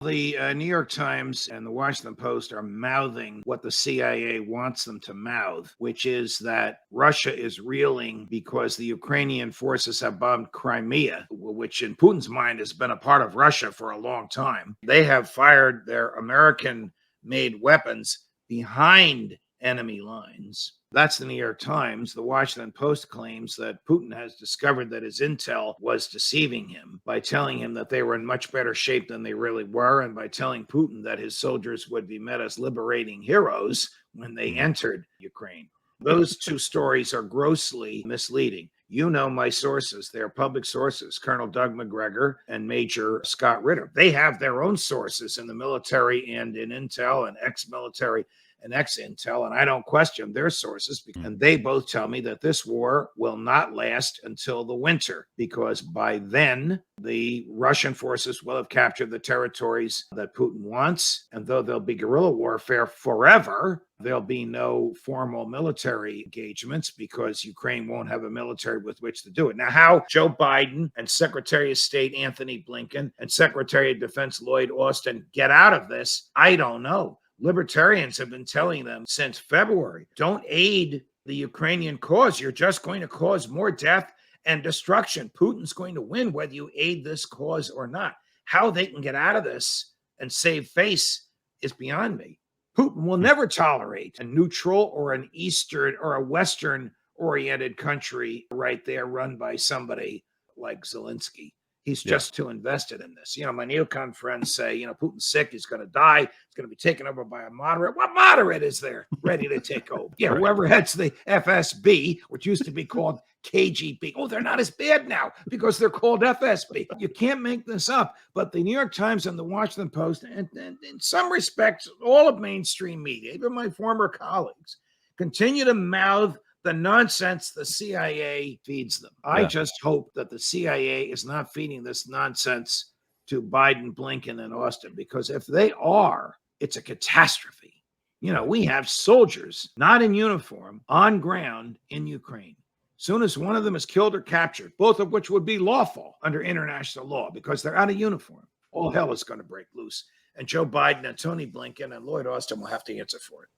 The New York Times and the Washington Post are mouthing what the CIA wants them to mouth, which is that Russia is reeling because the Ukrainian forces have bombed Crimea, which in Putin's mind has been a part of Russia for a long time. They have fired their American-made weapons behind enemy lines. That's the New York Times. The Washington Post claims that Putin has discovered that his intel was deceiving him by telling him that they were in much better shape than they really were, and by telling Putin that his soldiers would be met as liberating heroes when they entered Ukraine. Those two stories are grossly misleading. You know my sources. They're public sources, Colonel Doug Macgregor and Major Scott Ritter. They have their own sources in the military and in intel and ex-military and ex-intel, and I don't question their sources. And they both tell me that this war will not last until the winter, because by then, the Russian forces will have captured the territories that Putin wants. And though there'll be guerrilla warfare forever, there'll be no formal military engagements because Ukraine won't have a military with which to do it. Now, how Joe Biden and Secretary of State Anthony Blinken and Secretary of Defense Lloyd Austin get out of this, I don't know. Libertarians have been telling them since February, don't aid the Ukrainian cause. You're just going to cause more death and destruction. Putin's going to win whether you aid this cause or not. How they can get out of this and save face is beyond me. Putin will never tolerate a neutral or an Eastern or a Western-oriented country right there run by somebody like Zelensky. He's just too invested in this. My neocon friends say, Putin's sick. He's going to die. He's going to be taken over by a moderate. What moderate is there ready to take over? Yeah, whoever heads the FSB, which used to be called KGB. Oh, they're not as bad now because they're called FSB. You can't make this up. But the New York Times and the Washington Post, and in some respects, all of mainstream media, even my former colleagues, continue to mouth the nonsense the CIA feeds them. I just hope that the CIA is not feeding this nonsense to Biden, Blinken, and Austin, because if they are, it's a catastrophe. We have soldiers not in uniform on ground in Ukraine. Soon as one of them is killed or captured, both of which would be lawful under international law because they're out of uniform, all hell is going to break loose. And Joe Biden and Tony Blinken and Lloyd Austin will have to answer for it.